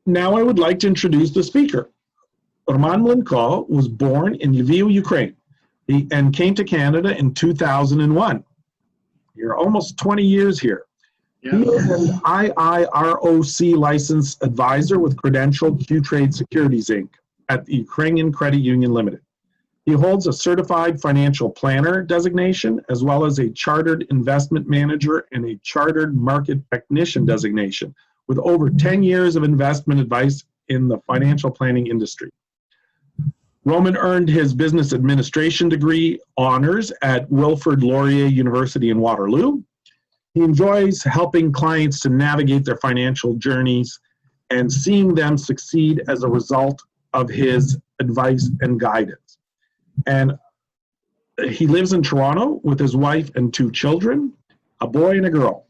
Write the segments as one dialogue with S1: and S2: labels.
S1: Now I would like to introduce the speaker. Mlynko was born in Lviv, Ukraine, and came to Canada in 2001. You're almost 20 years here. Yeah. He is an IIROC licensed advisor with Credential Securities, Inc. at the Ukrainian Credit Union Limited. He holds a certified financial planner designation, as well as a chartered investment manager and a chartered market technician designation, with over 10 years of investment advice in the financial planning industry. Roman earned his business administration degree honors at Wilfrid Laurier University in Waterloo. He enjoys helping clients to navigate their financial journeys and seeing them succeed as a result of his advice and guidance. And he lives in Toronto with his wife and 2 children, a boy and a girl.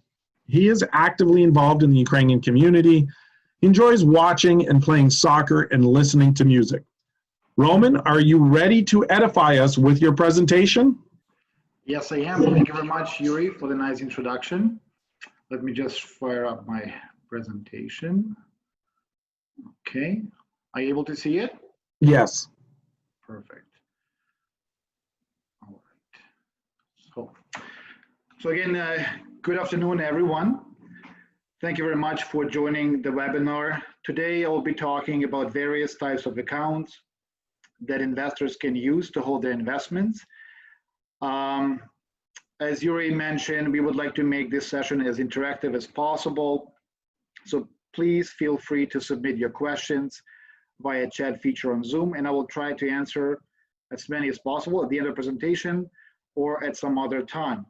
S1: He is actively involved in the Ukrainian community. He enjoys watching and playing soccer and listening to music. Roman, are you ready to edify us with your presentation?
S2: Yes, I am. Thank you very much, Yuri, for the nice introduction. Let me just fire up my presentation. Okay. Are you able to see it?
S1: Yes.
S2: Perfect. All right. So again, good afternoon, everyone. Thank you very much for joining the webinar. Today, I will be talking about various types of accounts that investors can use to hold their investments. As Yuri mentioned, we would like to make this session as interactive as possible. So please feel free to submit your questions via chat feature on Zoom, and I will try to answer as many as possible at the end of the presentation or at some other time.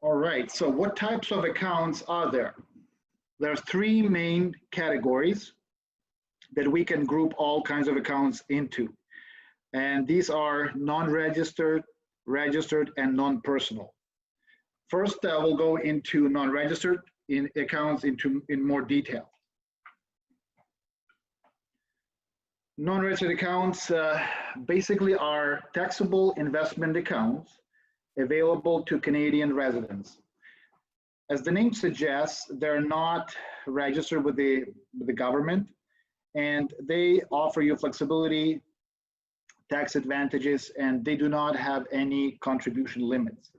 S2: All right, so what types of accounts are there? There are 3 main categories that we can group all kinds of accounts into. And these are non-registered, registered, and non-personal. First, we'll go into non-registered accounts in more detail. Non-registered accounts basically are taxable investment accounts available to Canadian residents. As the name suggests, they're not registered with the government, and they offer you flexibility, tax advantages, and they do not have any contribution limits.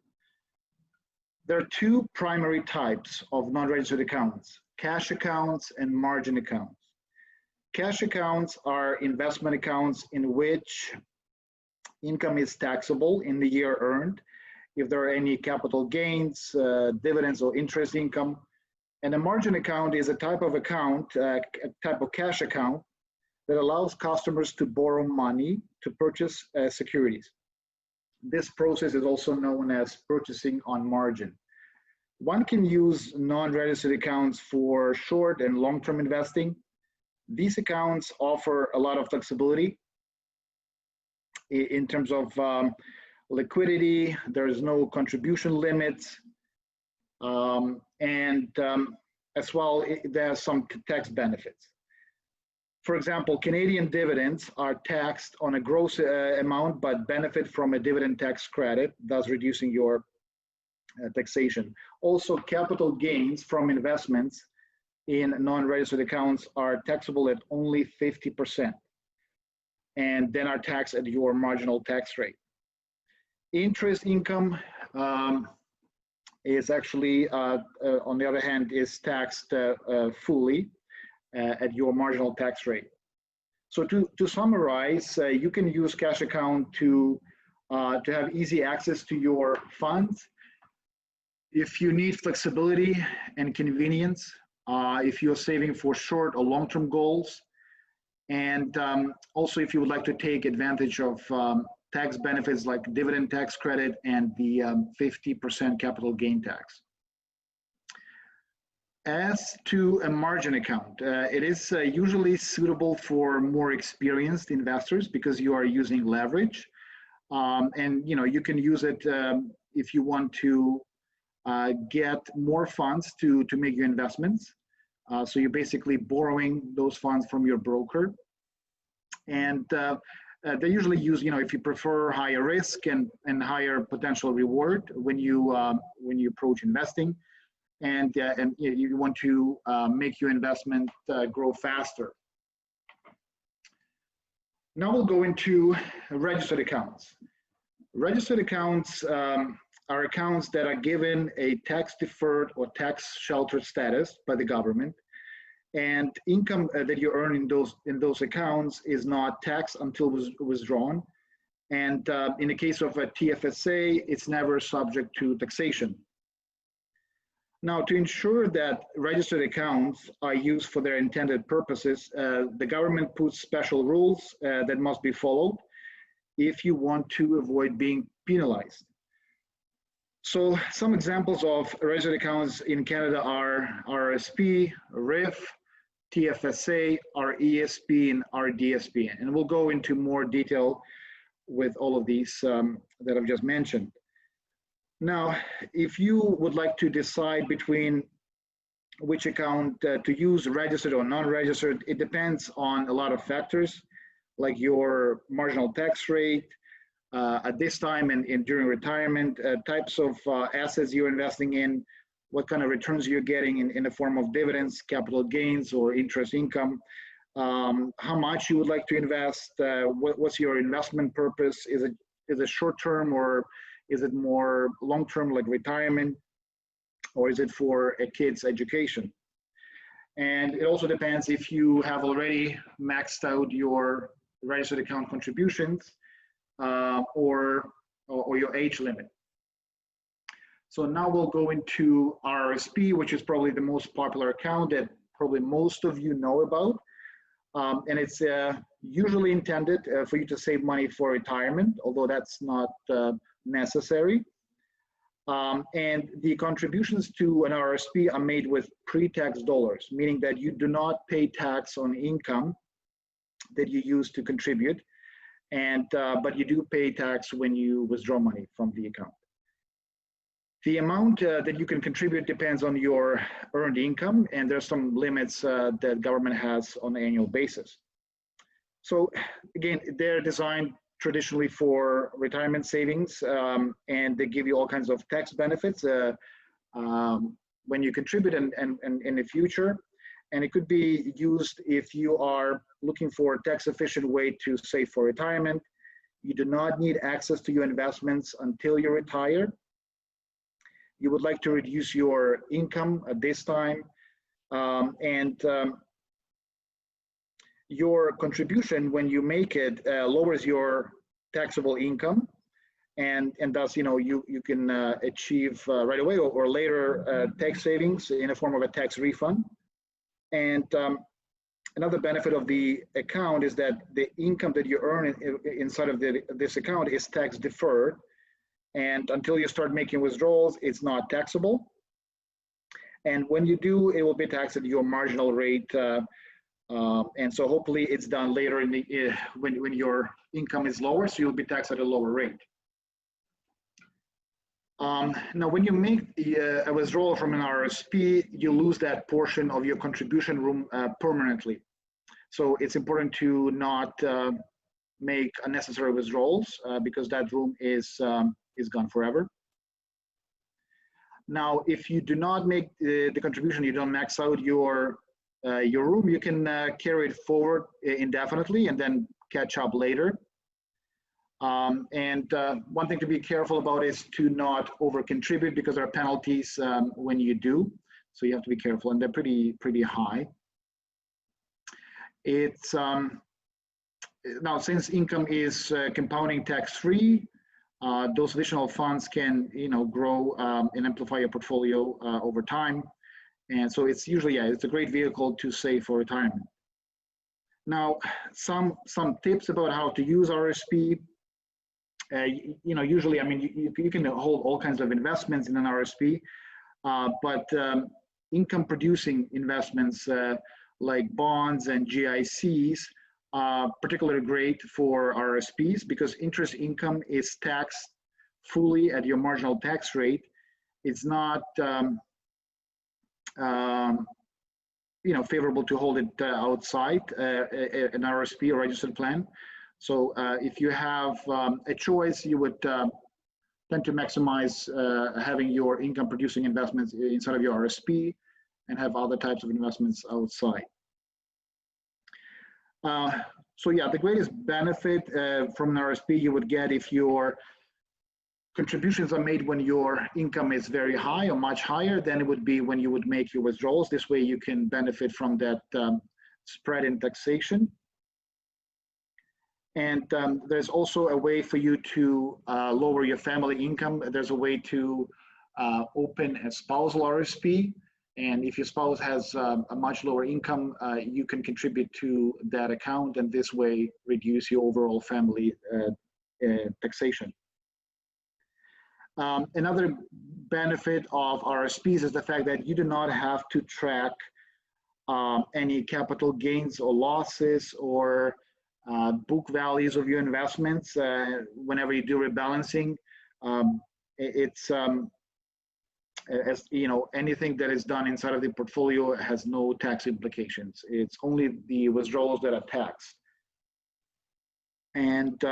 S2: There are 2 primary types of non-registered accounts: cash accounts and margin accounts. Cash accounts are investment accounts in which income is taxable in the year earned, if there are any capital gains, dividends, or interest income. And a margin account is a type of account, a type of cash account that allows customers to borrow money to purchase securities. This process is also known as purchasing on margin. One can use non-registered accounts for short and long-term investing. These accounts offer a lot of flexibility in terms of liquidity. There is no contribution limits. As well, there are some tax benefits. For example, Canadian dividends are taxed on a gross amount, but benefit from a dividend tax credit, thus reducing your taxation. Also, capital gains from investments in non-registered accounts are taxable at only 50%, and then are taxed at your marginal tax rate. Interest income is actually, on the other hand, is taxed fully at your marginal tax rate. So to summarize, you can use cash account to have easy access to your funds. If you need flexibility and convenience, if you're saving for short or long-term goals, and also if you would like to take advantage of tax benefits like dividend tax credit and the 50% capital gain tax. As to a margin account, it is usually suitable for more experienced investors because you are using leverage, and you can use it if you want to get more funds to make your investments. So you're basically borrowing those funds from your broker, and they usually use, if you prefer higher risk and higher potential reward when you approach investing. and you want to make your investment grow faster. Now we'll go into registered accounts. Registered accounts are accounts that are given a tax-deferred or tax-sheltered status by the government, and income that you earn in those accounts is not taxed until withdrawn. And in the case of a TFSA, it's never subject to taxation. Now, to ensure that registered accounts are used for their intended purposes, the government puts special rules that must be followed if you want to avoid being penalized. So some examples of registered accounts in Canada are RRSP, RIF, TFSA, RESP, and RDSP. And we'll go into more detail with all of these that I've just mentioned. Now, if you would like to decide between which account to use, registered or non-registered, it depends on a lot of factors, like your marginal tax rate at this time and during retirement, types of assets you're investing in, what kind of returns you're getting in the form of dividends, capital gains, or interest income, how much you would like to invest, what's your investment purpose, is it short-term or is it more long-term, like retirement, or is it for a kid's education? And it also depends if you have already maxed out your registered account contributions or your age limit. So now we'll go into RRSP, which is probably the most popular account that probably most of you know about. And it's usually intended for you to save money for retirement, although that's not necessary. And the contributions to an RRSP are made with pre-tax dollars, meaning that you do not pay tax on income that you use to contribute, and but you do pay tax when you withdraw money from the account. The amount that you can contribute depends on your earned income, and there's some limits that government has on an annual basis. So again, they're designed traditionally for retirement savings, and they give you all kinds of tax benefits when you contribute and in the future. And it could be used if you are looking for a tax-efficient way to save for retirement. You do not need access to your investments until you retire. You would like to reduce your income at this time, and your contribution when you make it lowers your taxable income, and thus you can achieve right away or later tax savings in the form of a tax refund. And another benefit of the account is that the income that you earn inside of this account is tax deferred, and until you start making withdrawals, it's not taxable. And when you do, it will be taxed at your marginal rate. And so hopefully it's done later in the when your income is lower, so you'll be taxed at a lower rate. Now, when you make a withdrawal from an RRSP, you lose that portion of your contribution room permanently. So it's important to not make unnecessary withdrawals because that room is gone forever. Now, if you do not make the contribution, you don't max out your room, you can carry it forward indefinitely and then catch up later. And one thing to be careful about is to not over contribute, because there are penalties when you do. So you have to be careful, and they're pretty high. It's now, since income is compounding tax-free, those additional funds can grow and amplify your portfolio over time. And so it's usually, it's a great vehicle to save for retirement. Now, some tips about how to use RRSP. Usually, I mean, you can hold all kinds of investments in an RRSP, but income producing investments like bonds and GICs are particularly great for RRSPs because interest income is taxed fully at your marginal tax rate. It's not favorable to hold it outside an RRSP or registered plan. So if you have a choice, you would tend to maximize having your income producing investments inside of your RSP and have other types of investments outside. So yeah, the greatest benefit from an RSP you would get if your contributions are made when your income is very high or much higher than it would be when you would make your withdrawals. This way you can benefit from that spread in taxation. And there's also a way for you to lower your family income. There's a way to open a spousal RSP. And if your spouse has a much lower income, you can contribute to that account and this way reduce your overall family taxation. Another benefit of RSPs is the fact that you do not have to track any capital gains or losses or book values of your investments whenever you do rebalancing. As you know, anything that is done inside of the portfolio has no tax implications. It's only the withdrawals that are taxed. And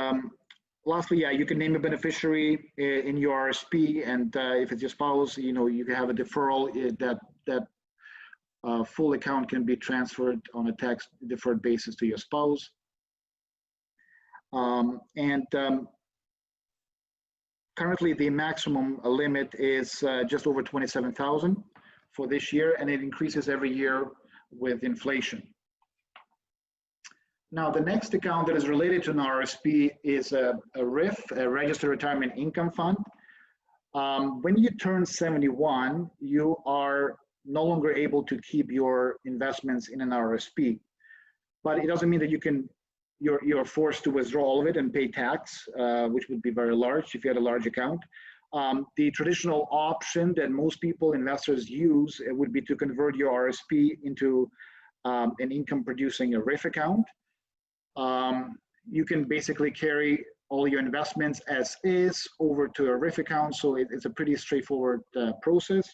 S2: lastly, yeah, you can name a beneficiary in your RSP, and if it's your spouse, you know, you can have a deferral that full account can be transferred on a tax deferred basis to your spouse. Currently, the maximum limit is just over 27,000 for this year, and it increases every year with inflation. Now, the next account that is related to an RRSP is a RIF, a Registered Retirement Income Fund. When you turn 71, you are no longer able to keep your investments in an RRSP, but it doesn't mean that you're forced to withdraw all of it and pay tax, which would be very large if you had a large account. The traditional option that most people, investors use, would be to convert your RSP into an income producing a RIF account. You can basically carry all your investments as is over to a RIF account, so it's a pretty straightforward process.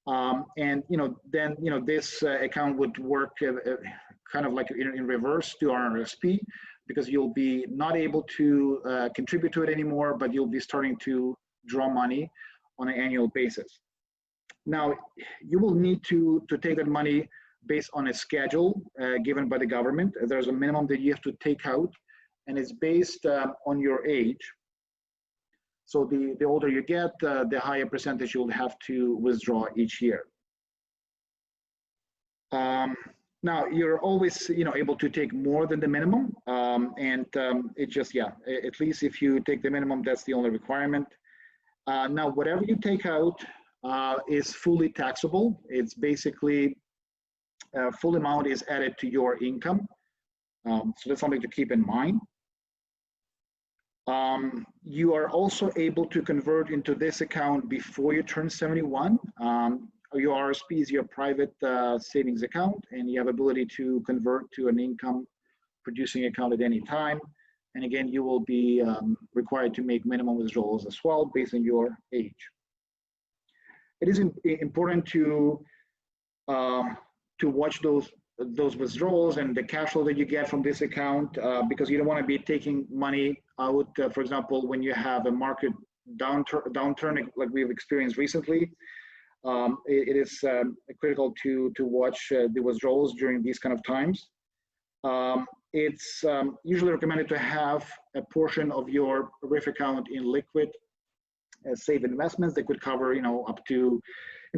S2: And then this account would work kind of like in reverse to RRSP, because you'll be not able to contribute to it anymore, but you'll be starting to draw money on an annual basis. Now, you will need to take that money based on a schedule given by the government. There's a minimum that you have to take out, and it's based on your age. So the older you get, the higher percentage you'll have to withdraw each year. Now, you're always able to take more than the minimum, it just, yeah, at least if you take the minimum, that's the only requirement. Now, whatever you take out is fully taxable. It's basically full amount is added to your income. So that's something to keep in mind. You are also able to convert into this account before you turn 71. Your RSP is your private savings account, and you have ability to convert to an income producing account at any time. And again, you will be required to make minimum withdrawals as well based on your age. It is important to watch those withdrawals and the cash flow that you get from this account, because you don't want to be taking money out, for example, when you have a market downturn like we've experienced recently. It is critical to watch the withdrawals during these kind of times. It's usually recommended to have a portion of your RIF account in liquid safe investments that could cover up to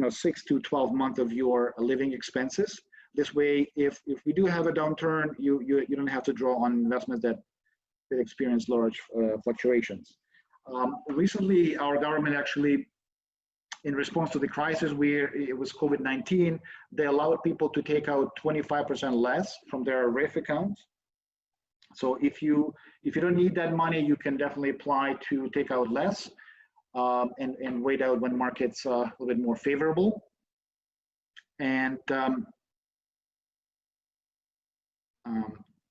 S2: 6 to 12 months of your living expenses. This way, if we do have a downturn, you don't have to draw on investments that experience large fluctuations. Recently, our government actually, in response to the crisis where it was COVID-19, they allowed people to take out 25% less from their RIF accounts. So if you don't need that money, you can definitely apply to take out less and wait out when markets are a little bit more favorable. And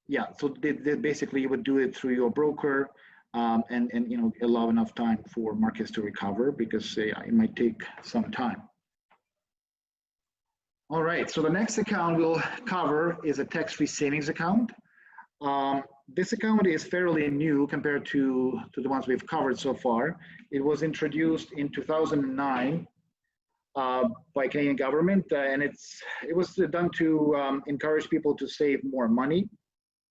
S2: yeah, so basically you would do it through your broker and allow enough time for markets to recover, because it might take some time. All right, so the next account we'll cover is a tax-free savings account. This account is fairly new compared to the ones we've covered so far. It was introduced in 2009 by Canadian government, and it was done to encourage people to save more money.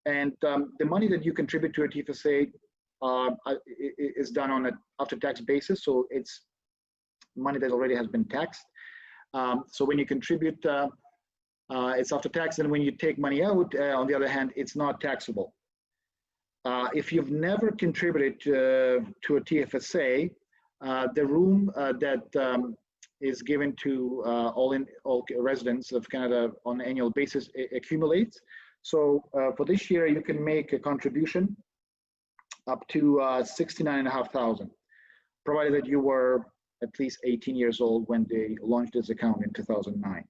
S2: And the money that you contribute to a TFSA is done on an after-tax basis, so it's money that already has been taxed. So when you contribute, it's after tax, and when you take money out, on the other hand, it's not taxable. If you've never contributed to a TFSA, the room that is given to all residents of Canada on an annual basis accumulates. So for this year, you can make a contribution up to $69,500, provided that you were at least 18 years old when they launched this account in 2009.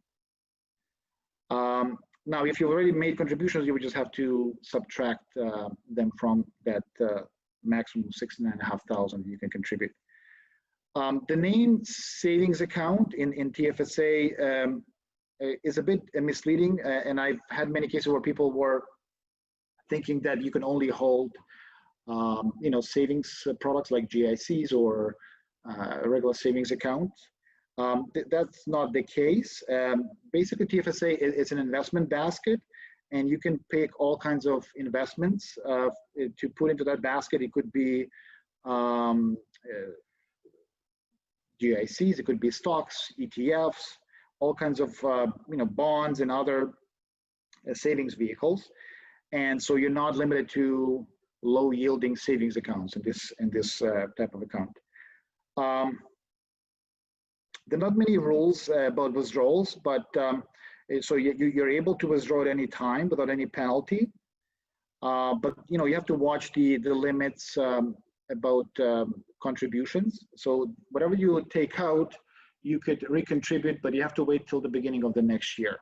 S2: Now, if you've already made contributions, you would just have to subtract them from that maximum $69,500 you can contribute. The name savings account in TFSA is a bit misleading, and I've had many cases where people were thinking that you can only hold, savings products like GICs or regular savings accounts. That's not the case. Basically, TFSA is an investment basket, and you can pick all kinds of investments to put into that basket. It could be GICs, it could be stocks, ETFs, all kinds of bonds and other savings vehicles. And so you're not limited to low yielding savings accounts in this type of account. There are not many rules about withdrawals, but so you're able to withdraw at any time without any penalty. But you have to watch the limits about contributions. So whatever you take out, you could recontribute, but you have to wait till the beginning of the next year.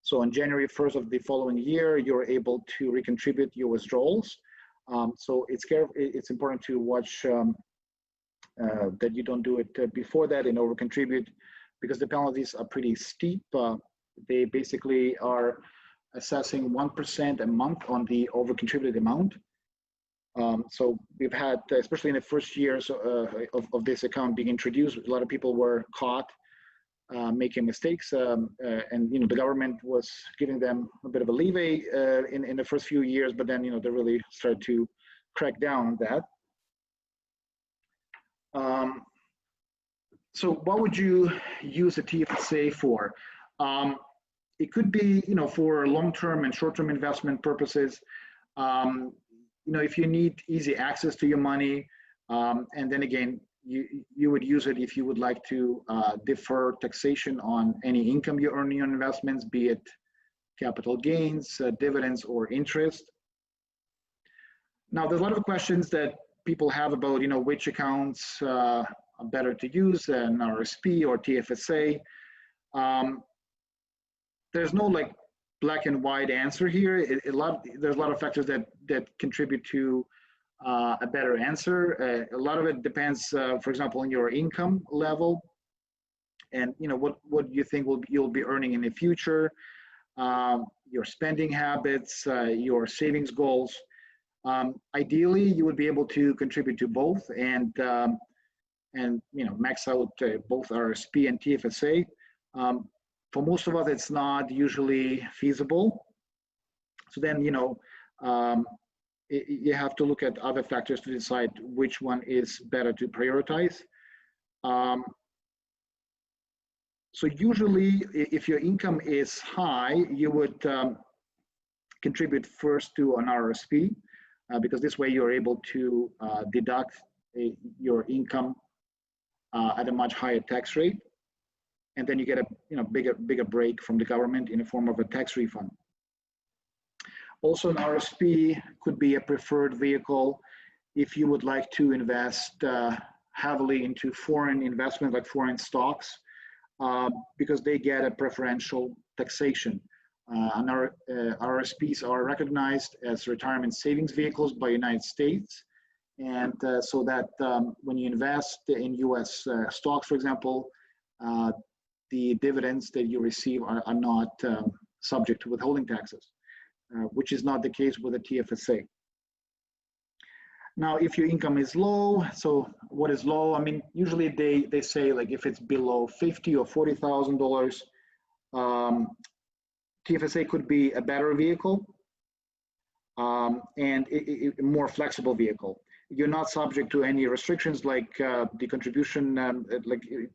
S2: So on January 1st of the following year, you're able to recontribute your withdrawals. So it's important to watch that you don't do it before that and overcontribute, because the penalties are pretty steep. They basically are assessing 1% a month on the overcontributed amount. So we've had, especially in the first years of this account being introduced, a lot of people were caught making mistakes, and the government was giving them a bit of a leeway in the first few years, but then they really started to crack down on that. So what would you use a TFSA for? It could be, for long-term and short-term investment purposes. If you need easy access to your money, and then again, you would use it if you would like to defer taxation on any income you earn on investments, be it capital gains, dividends, or interest. Now, there's a lot of questions that people have about, which accounts are better to use, an RRSP or TFSA. There's no black and white answer here. There's a lot of factors that contribute to a better answer. A lot of it depends, for example, on your income level, and what you think you'll be earning in the future, your spending habits, your savings goals. Ideally, you would be able to contribute to both and max out both RRSP and TFSA. For most of us, it's not usually feasible. So then, you have to look at other factors to decide which one is better to prioritize. So usually, if your income is high, you would contribute first to an RRSP, because this way you're able to deduct your income at a much higher tax rate, and then you get a bigger break from the government in the form of a tax refund. Also, an RRSP could be a preferred vehicle if you would like to invest heavily into foreign investment, like foreign stocks, because they get a preferential taxation. RRSPs are recognized as retirement savings vehicles by the United States. And so that when you invest in US stocks, for example, the dividends that you receive are not subject to withholding taxes, which is not the case with a TFSA. Now, if your income is low, so what is low? I mean, usually they say like if it's below $50,000 or $40,000, TFSA could be a better vehicle and a more flexible vehicle. You're not subject to any restrictions like the contribution,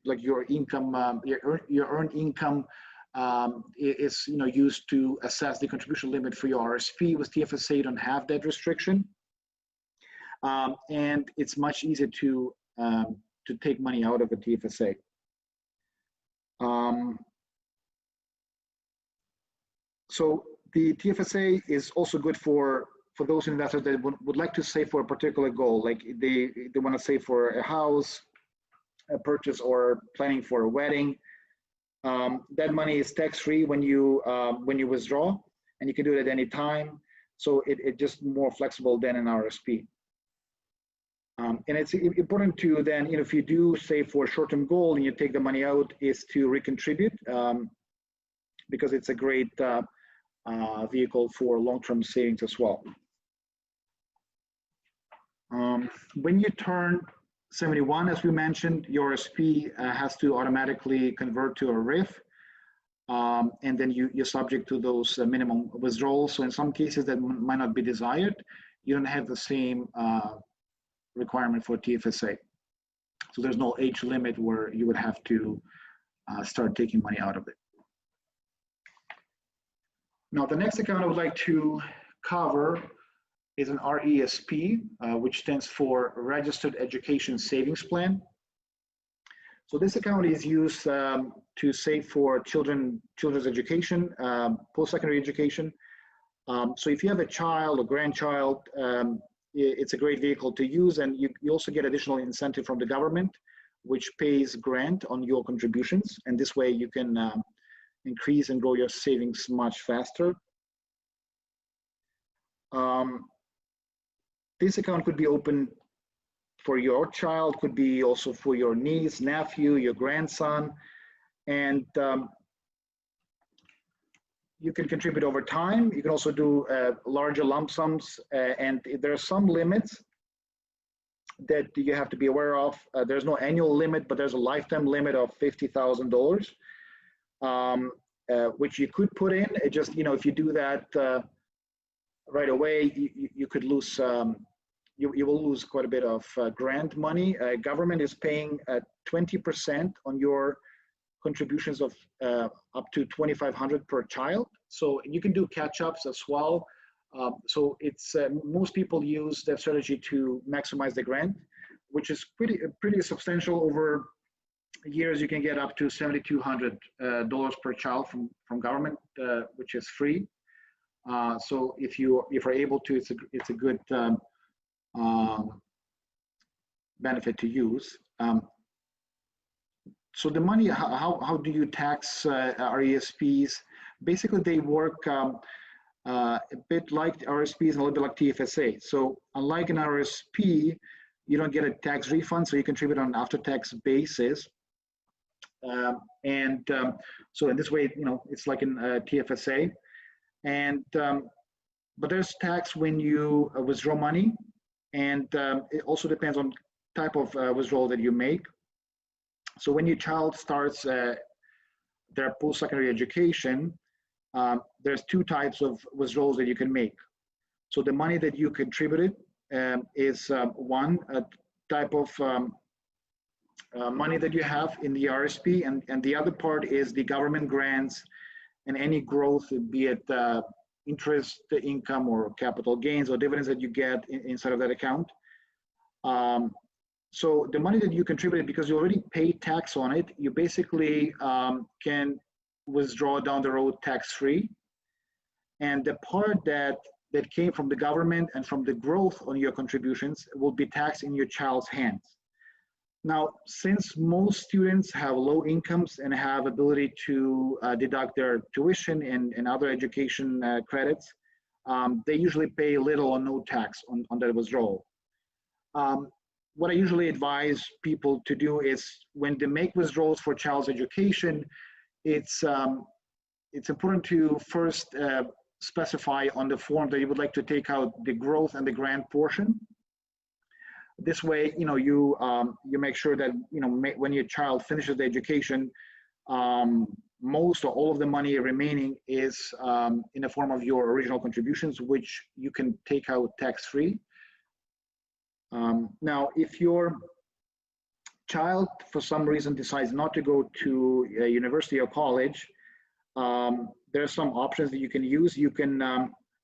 S2: like your income, your earned income is used to assess the contribution limit for your RSP. With TFSA, you don't have that restriction, and it's much easier to take money out of a TFSA. So the TFSA is also good for those investors that would like to save for a particular goal, like they want to save for a house, a purchase, or planning for a wedding. That money is tax-free when you withdraw, and you can do it at any time. So it's just more flexible than an RRSP. And it's important to then, if you do save for a short-term goal and you take the money out, is to recontribute because it's a great vehicle for long-term savings as well. When you turn 71, as we mentioned, your RSP has to automatically convert to a RIF, and then you're subject to those minimum withdrawals. So in some cases that might not be desired, you don't have the same requirement for TFSA. So there's no age limit where you would have to start taking money out of it. Now, the next account I would like to cover is an RESP, which stands for Registered Education Savings Plan. So this account is used to save for children's education, post-secondary education. So if you have a child or grandchild, it's a great vehicle to use, and you also get additional incentive from the government, which pays grant on your contributions, and this way you can increase and grow your savings much faster. This account could be open for your child, could be also for your niece, nephew, your grandson, and you can contribute over time. You can also do larger lump sums, and there are some limits that you have to be aware of. There's no annual limit, but there's a lifetime limit of $50,000, which you could put in. It just, if you do that right away, you could lose, you will lose quite a bit of grant money. Government is paying 20% on your contributions of up to $2,500 per child. So you can do catch-ups as well. So it's most people use that strategy to maximize the grant, which is pretty substantial. Over years, you can get up to $7,200 per child from government, which is free. So if you're able to, it's a good benefit to use. So the money, how do you tax RESPs? Basically, they work a bit like RSPs and a little bit like TFSA. So unlike an RRSP, you don't get a tax refund, so you contribute on an after-tax basis. So in this way, it's like in TFSA. And but there's tax when you withdraw money, and it also depends on type of withdrawal that you make. So when your child starts their post-secondary education, there's two types of withdrawals that you can make. So the money that you contributed is one type of money that you have in the RSP, and the other part is the government grants and any growth, be it interest income or capital gains or dividends that you get inside of that account. So the money that you contributed, because you already paid tax on it, you basically can withdraw down the road tax-free. And the part that came from the government and from the growth on your contributions will be taxed in your child's hands. Now, since most students have low incomes and have ability to deduct their tuition and other education credits, they usually pay little or no tax on that withdrawal. What I usually advise people to do is when they make withdrawals for child's education, it's important to first specify on the form that you would like to take out the growth and the grant portion. This way, you make sure that, when your child finishes the education, most or all of the money remaining is in the form of your original contributions, which you can take out tax-free. Now, if your child, for some reason, decides not to go to a university or college, there are some options that you can use. You can,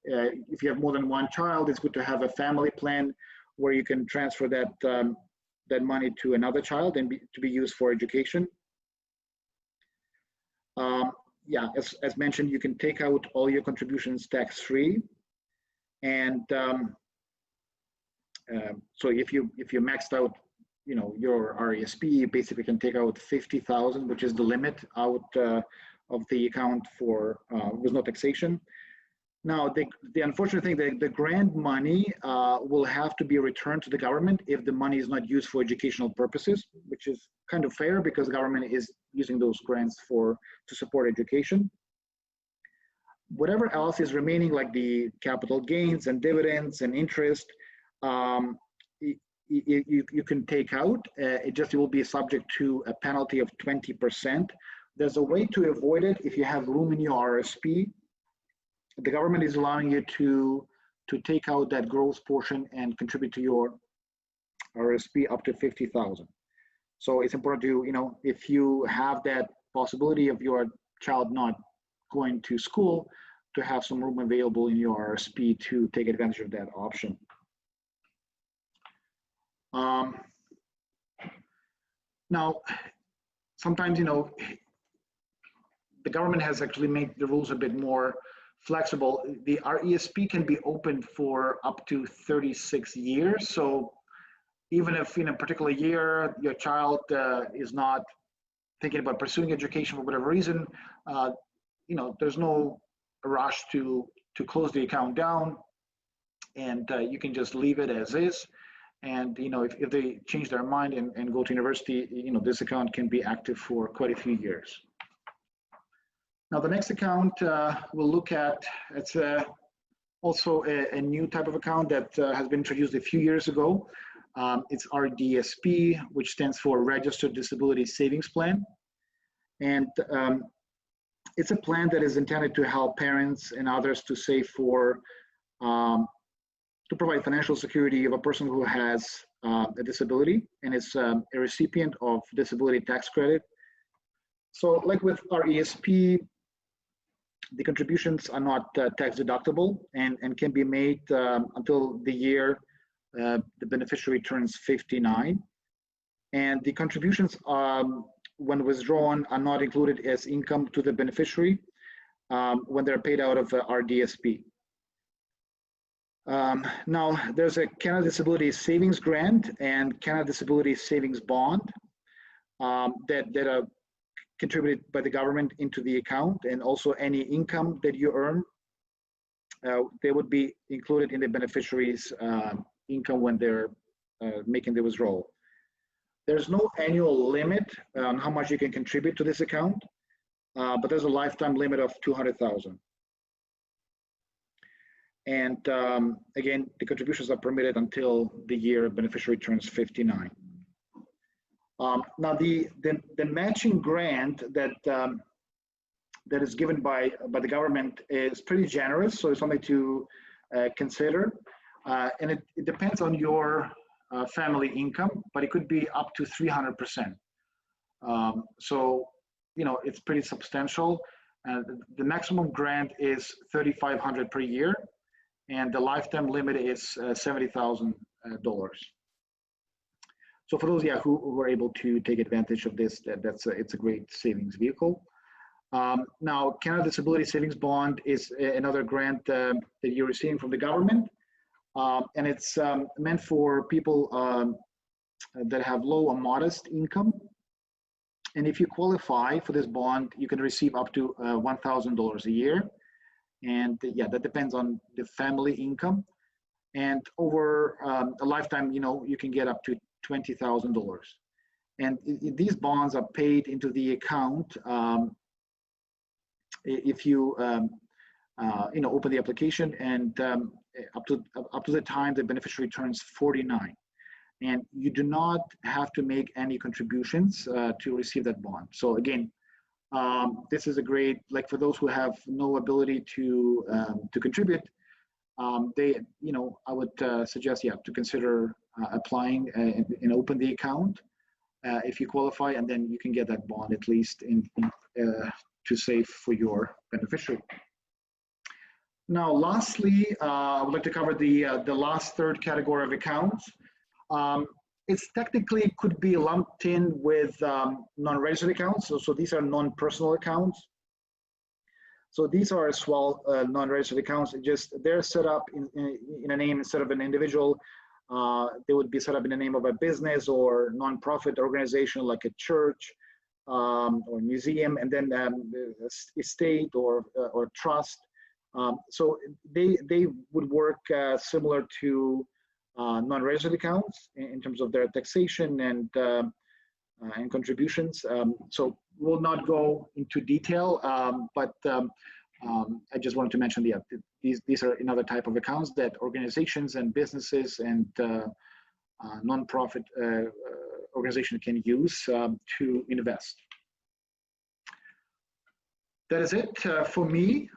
S2: if you have more than one child, it's good to have a family plan where you can transfer that money to another child and to be used for education. Yeah, as mentioned, you can take out all your contributions tax-free, and so if you maxed out, your RESP, you basically can take out 50,000, which is the limit out of the account for with no taxation. Now, the unfortunate thing, the grant money will have to be returned to the government if the money is not used for educational purposes, which is kind of fair because the government is using those grants to support education. Whatever else is remaining, like the capital gains and dividends and interest, you can take out. It will be subject to a penalty of 20%. There's a way to avoid it if you have room in your RRSP. The government is allowing you to take out that gross portion and contribute to your RRSP up to 50,000. So it's important to, if you have that possibility of your child not going to school, to have some room available in your RRSP to take advantage of that option. Now, sometimes, the government has actually made the rules a bit more flexible. The RESP can be opened for up to 36 years. So even if in a particular year your child is not thinking about pursuing education for whatever reason, there's no rush to close the account down, and you can just leave it as is. And if they change their mind and go to university, this account can be active for quite a few years. Now, the next account we'll look at, it's also a new type of account that has been introduced a few years ago. It's RDSP, which stands for Registered Disability Savings Plan. And it's a plan that is intended to help parents and others to save to provide financial security of a person who has a disability and is a recipient of disability tax credit. So like with RESP, the contributions are not tax deductible and can be made until the year the beneficiary turns 59. And the contributions, when withdrawn, are not included as income to the beneficiary when they're paid out of RDSP. Now, there's a Canada Disability Savings Grant and Canada Disability Savings Bond that are contributed by the government into the account, and also any income that you earn, they would be included in the beneficiary's income when they're making the withdrawal. There's no annual limit on how much you can contribute to this account, but there's a lifetime limit of $200,000. And again, the contributions are permitted until the year beneficiary turns 59. Now, the matching grant that that is given by the government is pretty generous, so it's something to consider. And it depends on your family income, but it could be up to 300%. So, it's pretty substantial. The maximum grant is $3,500 per year, and the lifetime limit is $70,000. So for those who are able to take advantage of this, it's a great savings vehicle. Now, Canada Disability Savings Bond is another grant that you're receiving from the government, and it's meant for people that have low or modest income. And if you qualify for this bond, you can receive up to $1,000 a year. And that depends on the family income. And over a lifetime, you can get up to $20,000. And these bonds are paid into the account if you open the application and up to the time the beneficiary turns 49. and you do not have to make any contributions to receive that bond. So again, this is a great, like for those who have no ability to contribute, I would suggest, to consider applying and open the account if you qualify, and then you can get that bond at least to save for your beneficiary. Now, lastly, I would like to cover the last third category of accounts. It's technically could be lumped in with non-registered accounts. So these are non-personal accounts. So these are as well non-registered accounts. Just they're set up in a name instead of an individual. They would be set up in the name of a business or non-profit organization like a church or museum, and then estate or trust. So they would work similar to non-registered accounts in terms of their taxation and contributions. So we'll not go into detail, but I just wanted to mention these are another type of accounts that organizations and businesses and non-profit organizations can use to invest. That is it for me.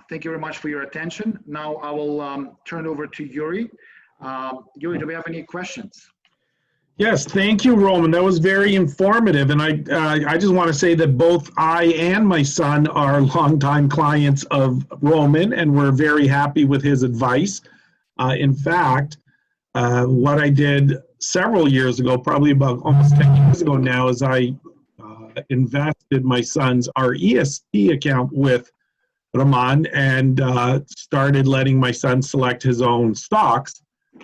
S2: Thank you very much for your attention. Now I will turn over to Yuri. Yuri, do we have any questions?
S1: Yes, thank you, Roman. That was very informative, and I just want to say that both I and my son are longtime clients of Roman, and we're very happy with his advice. In fact, what I did several years ago, probably about almost 10 years ago now, is I invested my son's RESP account with Roman and started letting my son select his own stocks.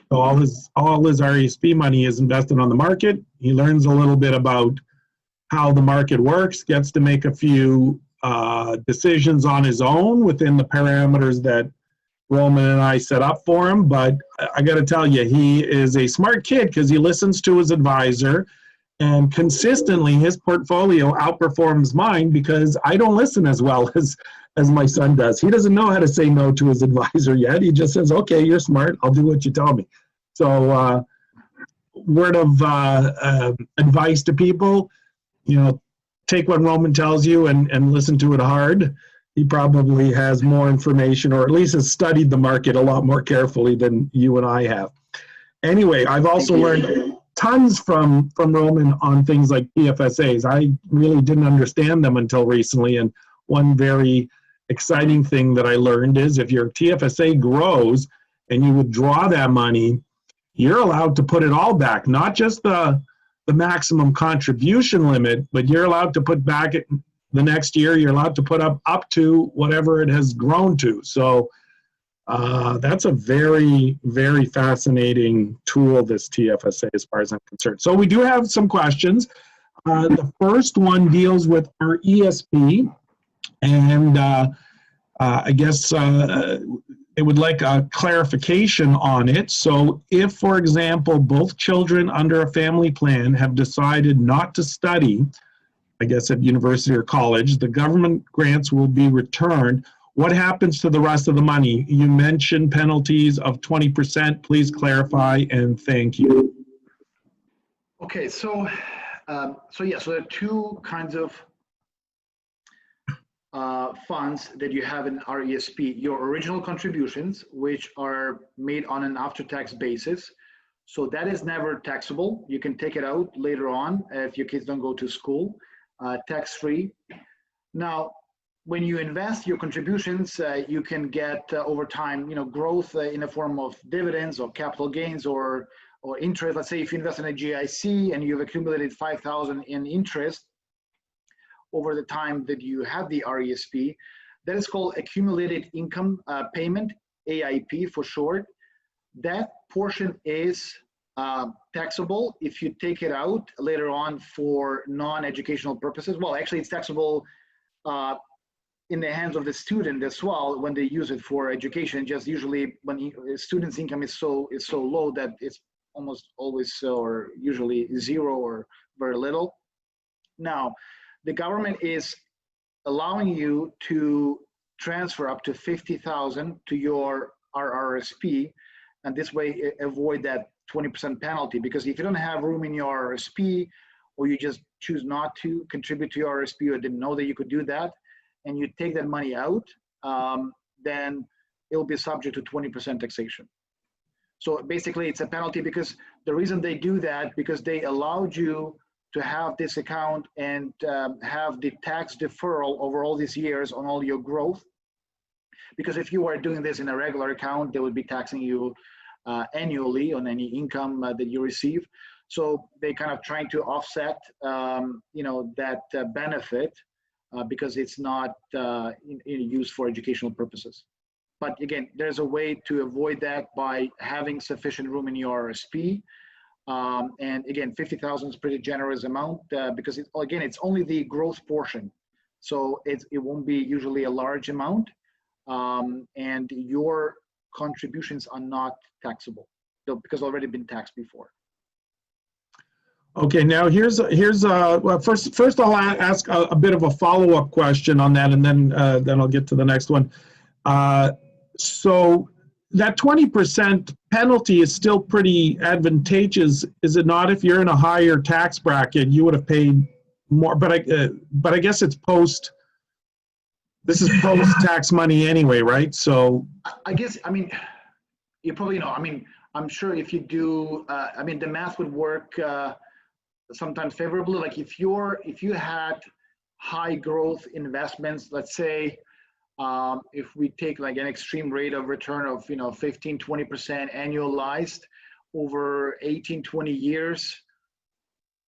S1: So all his RESP money is invested on the market. He learns a little bit about how the market works, gets to make a few decisions on his own within the parameters that Roman and I set up for him. But I got to tell you, he is a smart kid because he listens to his advisor, and consistently his portfolio outperforms mine because I don't listen as well as my son does. He doesn't know how to say no to his advisor yet. He just says, okay, you're smart, I'll do what you tell me. So word of advice to people, take what Roman tells you and listen to it hard. He probably has more information, or at least has studied the market a lot more carefully than you and I have. Anyway, I've also learned tons from Roman on things like TFSAs. I really didn't understand them until recently, and one very exciting thing that I learned is if your TFSA grows and you withdraw that money, you're allowed to put it all back, not just the maximum contribution limit, but you're allowed to put back it the next year. You're allowed to put up to whatever it has grown to. So that's a very, very fascinating tool, this TFSA, as far as I'm concerned. So we do have some questions. The first one deals with our RESP, and I guess it would like a clarification on it. So if, for example, both children under a family plan have decided not to study, I guess at university or college, the government grants will be returned. What happens to the rest of the money? You mentioned penalties of 20%. Please clarify, and thank you.
S2: Okay, so there are two kinds of funds that you have in RESP. Your original contributions, which are made on an after-tax basis. So that is never taxable. You can take it out later on if your kids don't go to school, tax-free. Now, when you invest your contributions, you can get over time, growth in the form of dividends or capital gains or interest. Let's say if you invest in a GIC and you've accumulated $5,000 in interest over the time that you have the RESP, that is called accumulated income payment, AIP for short. That portion is taxable if you take it out later on for non-educational purposes. Well, actually it's taxable in the hands of the student as well when they use it for education. Just usually when students' income is so low that it's almost always or usually zero or very little. Now, the government is allowing you to transfer up to $50,000 to your RRSP, and this way avoid that 20% penalty, because if you don't have room in your RRSP, or you just choose not to contribute to your RRSP, or didn't know that you could do that, and you take that money out, then it'll be subject to 20% taxation. So basically it's a penalty, because the reason they do that, because they allowed you to have this account and have the tax deferral over all these years on all your growth. Because if you are doing this in a regular account, they would be taxing you annually on any income that you receive. So they kind of trying to offset, that benefit because it's not used for educational purposes. But again, there's a way to avoid that by having sufficient room in your RRSP. And again, 50,000 is pretty generous amount because it's only the growth portion. So it won't be usually a large amount, and your contributions are not taxable because already been taxed before.
S1: Okay, now here's well, first I'll ask a bit of a follow-up question on that, and then I'll get to the next one. So that 20% penalty is still pretty advantageous, is it not? If you're in a higher tax bracket, you would have paid more, but I guess it's post. This is post-tax money anyway, right? So
S2: I guess, I mean, you probably know. I mean, I'm sure if you do, I mean, the math would work sometimes favorably. Like if you had high growth investments, let's say, if we take like an extreme rate of return of 15, 20% annualized over 18, 20 years,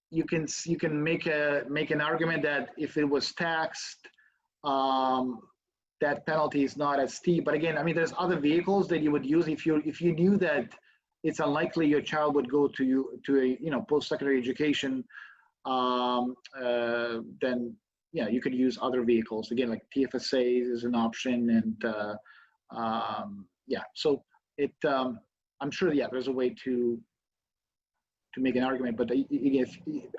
S2: you can make an argument that if it was taxed, that penalty is not as steep. But again, I mean, there's other vehicles that you would use if you knew that it's unlikely your child would go to a post-secondary education, then yeah, you could use other vehicles. Again, like TFSAs is an option, and yeah, so I'm sure, yeah, there's a way to make an argument. But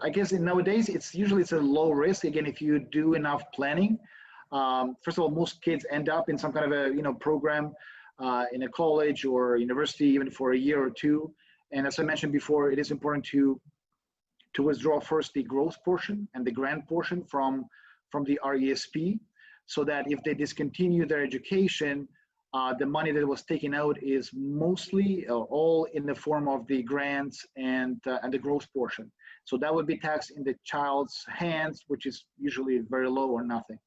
S2: I guess nowadays it's usually a low risk. Again, if you do enough planning, first of all, most kids end up in some kind of a program in a college or university, even for a year or two. And as I mentioned before, it is important to withdraw first the growth portion and the grant portion from the RESP, so that if they discontinue their education, the money that was taken out is mostly all in the form of the grants and the growth portion. So that would be taxed in the child's hands, which is usually very low or nothing.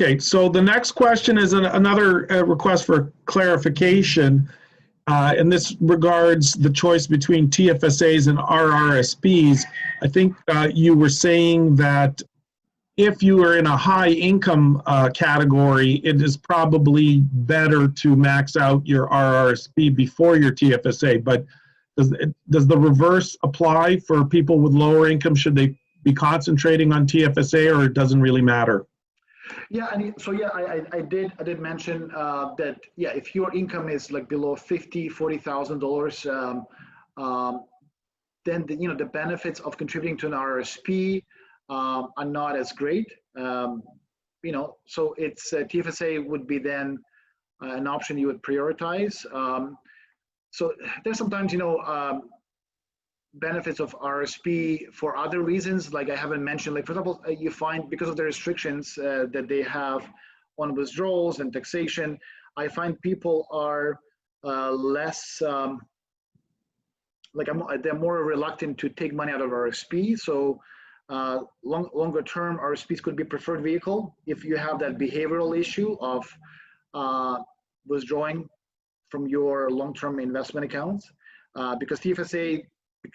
S1: okay, so the next question is another request for clarification, and this regards the choice between TFSAs and RRSPs. I think you were saying that if you are in a high income category, it is probably better to max out your RRSP before your TFSA, but does the reverse apply for people with lower income? Should they be concentrating on TFSA, or it doesn't really matter?
S2: Yeah, so yeah, I did mention that, yeah, if your income is like below $40,000, then the benefits of contributing to an RRSP are not as great. So it's TFSA would be then an option you would prioritize. So there's sometimes benefits of RRSP for other reasons, like I haven't mentioned. Like for example, you find because of the restrictions that they have on withdrawals and taxation, I find people are less they're more reluctant to take money out of RRSP. So longer term RRSPs could be preferred vehicle if you have that behavioral issue of withdrawing from your long-term investment accounts, because TFSA,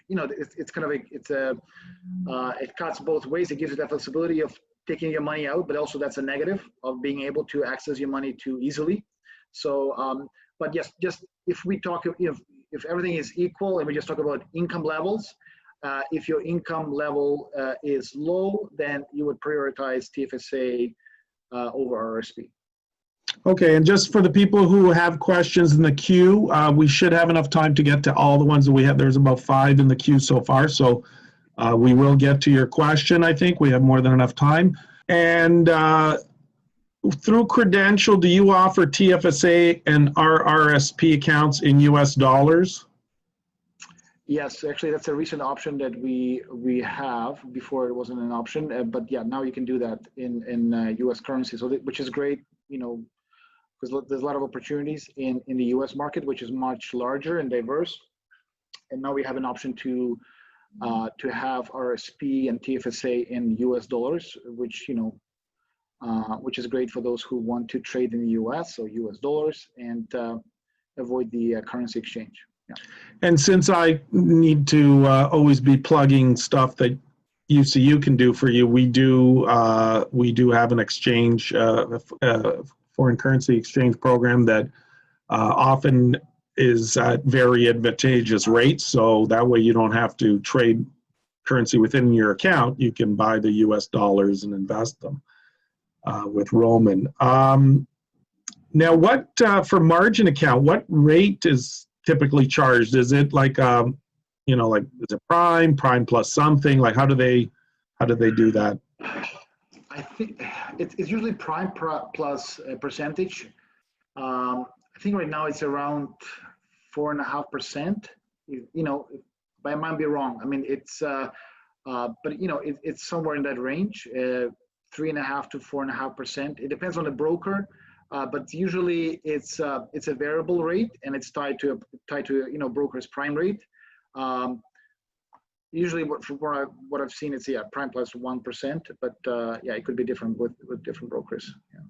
S2: it's kind of it cuts both ways. It gives you that flexibility of taking your money out, but also that's a negative of being able to access your money too easily. So, but yes, just if we talk, if everything is equal and we just talk about income levels, if your income level is low, then you would prioritize TFSA over RRSP.
S1: Okay, and just for the people who have questions in the queue, we should have enough time to get to all the ones that we have. There's about 5 in the queue so far, so we will get to your question. I think we have more than enough time. And through Credential, do you offer TFSA and RRSP accounts in US dollars?
S2: Yes, actually, that's a recent option that we have. Before it wasn't an option, but yeah, now you can do that in U.S. currency. So which is great, because there's a lot of opportunities in the U.S. market, which is much larger and diverse. And now we have an option to have RRSP and TFSA in U.S. dollars, which which is great for those who want to trade in the U.S. or U.S. dollars and avoid the currency exchange. Yeah.
S1: And since I need to always be plugging stuff that UCU can do for you, we do have an exchange, foreign currency exchange program that often is at very advantageous rates. So that way you don't have to trade currency within your account. You can buy the US dollars and invest them with Roman. Now, what for margin account, what rate is typically charged? Is it like, like is it prime plus something? Like how do they do that?
S2: I think it's usually prime plus a percentage. I think right now it's around 4.5%. But I might be wrong. I mean, it's but it's somewhere in that range, 3.5 to 4.5%. It depends on the broker. But usually it's a variable rate and it's tied to broker's prime rate. Usually what I've seen, it's prime plus 1%, but it could be different with different brokers. Yeah.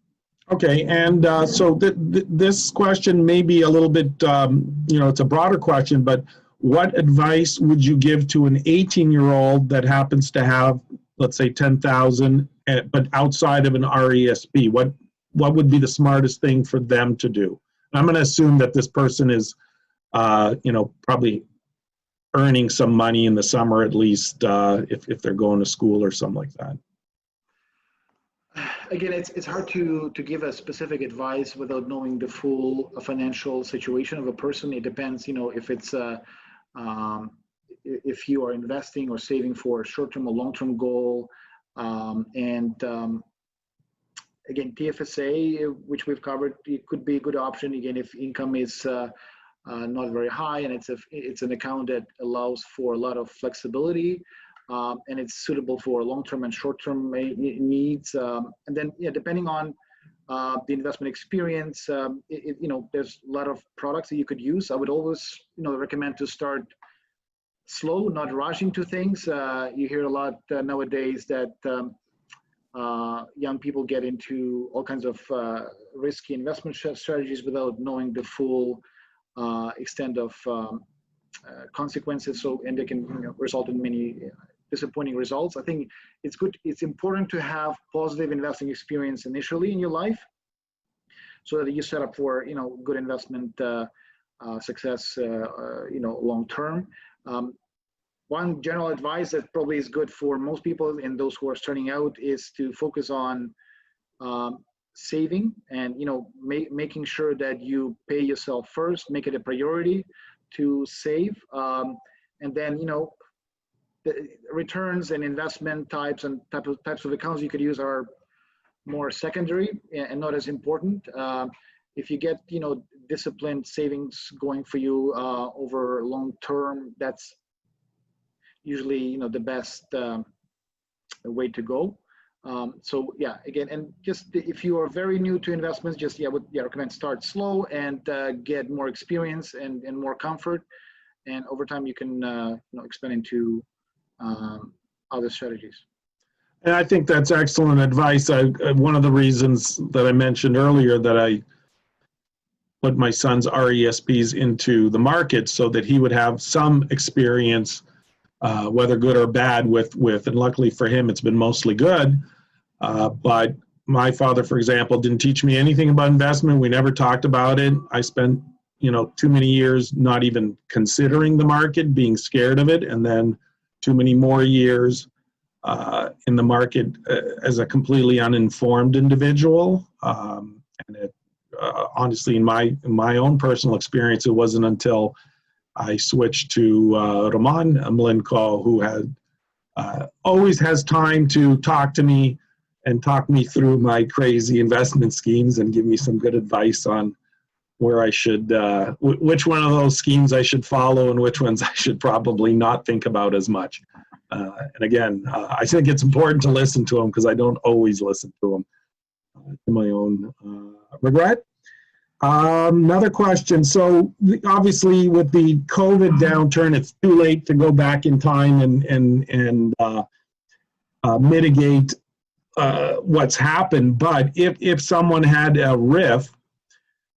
S1: Okay, and so this question may be a little bit, it's a broader question, but what advice would you give to an 18-year-old that happens to have, let's say, 10,000, but outside of an RESP? What would be the smartest thing for them to do? I'm going to assume that this person is, probably earning some money in the summer at least, if they're going to school or something like that.
S2: Again, it's hard to give a specific advice without knowing the full financial situation of a person. It depends, if it's if you are investing or saving for a short-term or long-term goal, again, TFSA, which we've covered, it could be a good option. Again, if income is not very high and it's an account that allows for a lot of flexibility, and it's suitable for long-term and short-term needs. And then, depending on the investment experience, there's a lot of products that you could use. I would always, recommend to start slow, not rushing to things. You hear a lot nowadays that young people get into all kinds of risky investment strategies without knowing the full extent of consequences. And they can result in many disappointing results. I think it's important to have positive investing experience initially in your life, so that you set up for good investment success long term. One general advice that probably is good for most people and those who are starting out is to focus on saving and making sure that you pay yourself first, make it a priority to save, and then the returns and investment types and types of accounts you could use are more secondary and not as important. If you get disciplined savings going for you over long term, that's usually the best way to go. So again, and just if you are very new to investments, just would recommend start slow and get more experience and more comfort, and over time you can expand into other strategies.
S1: And I think that's excellent advice. One of the reasons that I mentioned earlier that I put my son's RESPs into the market so that he would have some experience, whether good or bad, with, and luckily for him, it's been mostly good. But my father, for example, didn't teach me anything about investment. We never talked about it. I spent, too many years not even considering the market, being scared of it, and then too many more years in the market as a completely uninformed individual. And it, honestly, in my own personal experience, it wasn't until I switched to Mlynko, who had always has time to talk to me and talk me through my crazy investment schemes and give me some good advice on where I should, which one of those schemes I should follow and which ones I should probably not think about as much. And again, I think it's important to listen to them because I don't always listen to them to my own regret. Another question. So obviously with the COVID downturn, it's too late to go back in time and mitigate what's happened. But if someone had a RIF,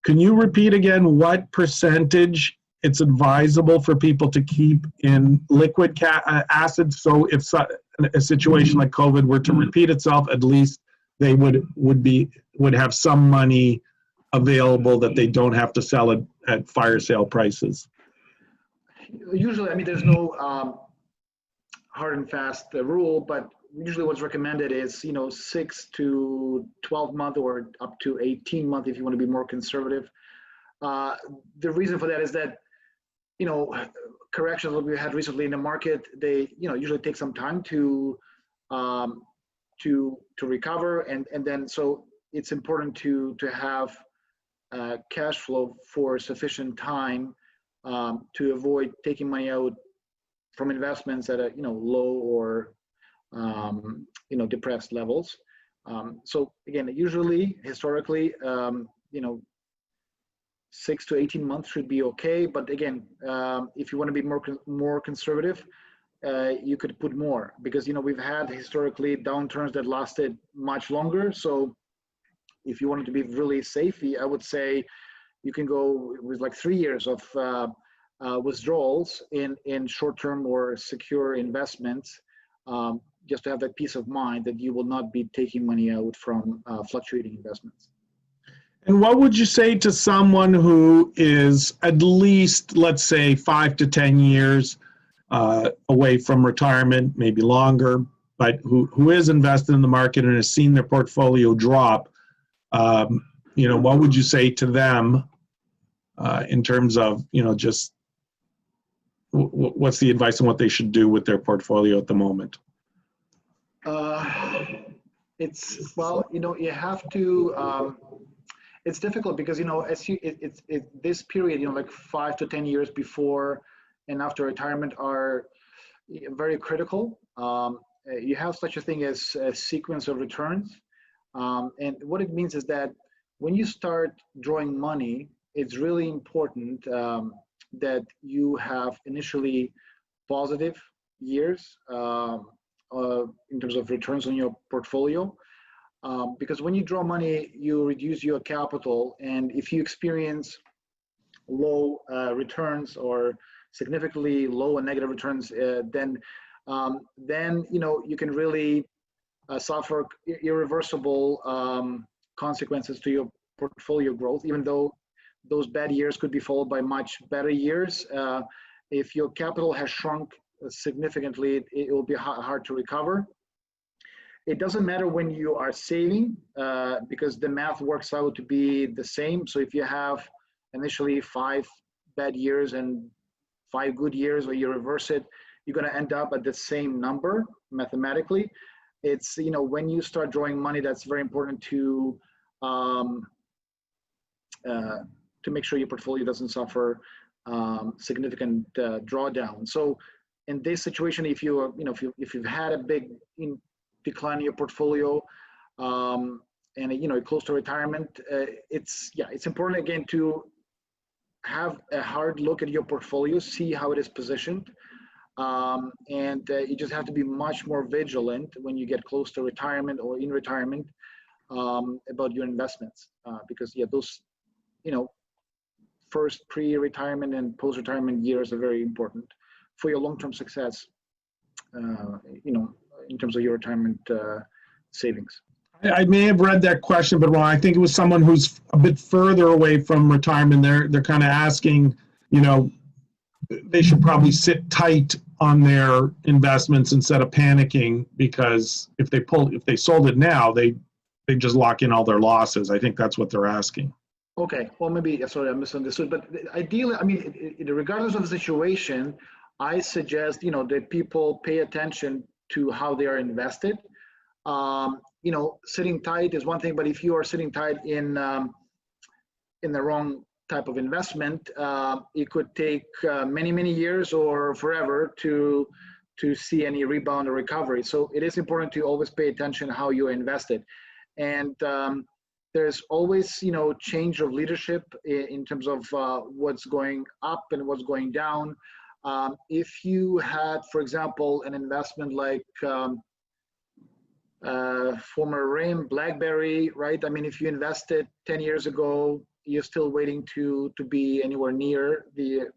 S1: can you repeat again what percentage it's advisable for people to keep in liquid assets? So if a situation like COVID were to repeat itself, at least they would have some money available that they don't have to sell it at fire sale prices.
S2: Usually, I mean, there's no hard and fast rule, but usually what's recommended is 6 to 12 month or up to 18 month if you want to be more conservative. The reason for that is that corrections that we had recently in the market, they usually take some time to recover, and then so it's important to have cash flow for sufficient time to avoid taking money out from investments at a low or depressed levels. So again, usually historically 6 to 18 months should be okay, but again, if you want to be more conservative, you could put more, because we've had historically downturns that lasted much longer. So if you wanted to be really safe, I would say you can go with like 3 years of withdrawals in short-term or secure investments, just to have that peace of mind that you will not be taking money out from fluctuating investments.
S1: And what would you say to someone who is at least, let's say, 5 to 10 years away from retirement, maybe longer, but who is invested in the market and has seen their portfolio drop? What would you say to them in terms of, just what's the advice on what they should do with their portfolio at the moment?
S2: You have to. It's difficult because this period, like 5 to 10 years before and after retirement are very critical. You have such a thing as a sequence of returns, and what it means is that when you start drawing money, it's really important that you have initially positive years in terms of returns on your portfolio. Because when you draw money, you reduce your capital, and if you experience low returns or significantly low and negative returns, then you can really suffer irreversible consequences to your portfolio growth, even though those bad years could be followed by much better years. If your capital has shrunk significantly, it will be hard to recover. It doesn't matter when you are saving, because the math works out to be the same. So if you have initially 5 bad years and 5 good years, or you reverse it, you're going to end up at the same number mathematically. It's, when you start drawing money, that's very important to make sure your portfolio doesn't suffer significant drawdown. So in this situation, if if you've had a big decline in your portfolio, and close to retirement, it's important again to have a hard look at your portfolio, see how it is positioned, and you just have to be much more vigilant when you get close to retirement or in retirement about your investments, because those first pre-retirement and post-retirement years are very important for your long-term success, in terms of your retirement savings.
S1: I may have read that question, but I think it was someone who's a bit further away from retirement. They're kind of asking, they should probably sit tight on their investments instead of panicking, because if they sold it now, they just lock in all their losses. I think that's what they're asking.
S2: Okay, well, maybe, sorry, I misunderstood, but ideally, I mean, regardless of the situation, I suggest, that people pay attention to how they are invested. Sitting tight is one thing, but if you are sitting tight in the wrong type of investment, it could take many years or forever to see any rebound or recovery. So it is important to always pay attention how you invested. And there's always, change of leadership in terms of what's going up and what's going down. If you had, for example, an investment like former RIM, BlackBerry, right? I mean, if you invested 10 years ago, you're still waiting to be anywhere near the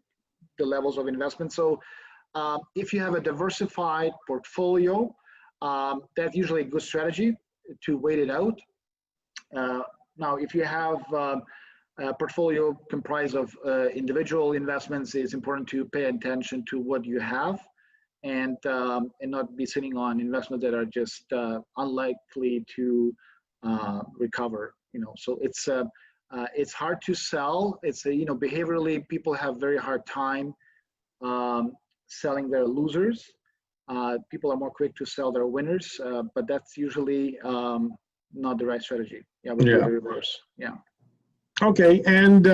S2: levels of investment. So if you have a diversified portfolio, that's usually a good strategy to wait it out. Now, if you have a portfolio comprised of individual investments, it's important to pay attention to what you have and not be sitting on investments that are just unlikely to recover. So it's hard to sell. It's behaviorally, people have very hard time selling their losers. People are more quick to sell their winners, but that's usually not the right strategy. Yeah, we do the reverse. Yeah.
S1: Okay, and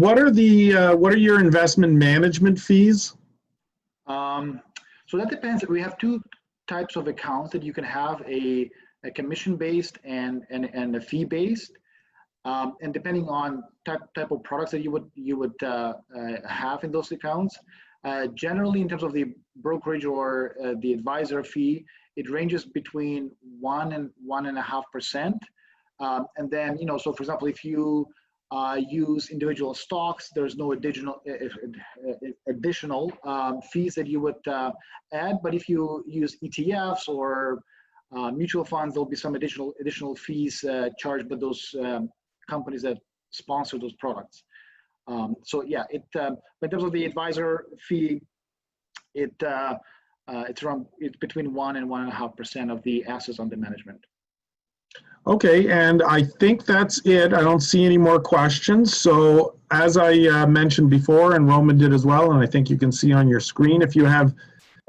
S1: what are your investment management fees?
S2: So that depends. We have two types of accounts that you can have: a commission-based and a fee-based. And depending on type of products that you would have in those accounts, generally in terms of the brokerage or the advisor fee, it ranges between 1 and 1.5%. And then, so for example, if you use individual stocks, there's no additional fees that you would add. But if you use ETFs or mutual funds, there'll be some additional fees charged by those companies that sponsor those products. So yeah, in terms of the advisor fee, it's between 1 and 1.5% of the assets under management.
S1: Okay, and I think that's it. I don't see any more questions. So as I mentioned before, and Roman did as well, and I think you can see on your screen, if you have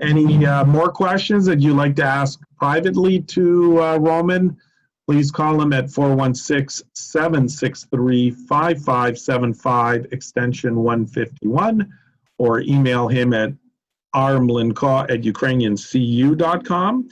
S1: any more questions that you'd like to ask privately to Roman, please call him at 416-763-5575, extension 151, or email him at rmlynko@ukrainiancu.com.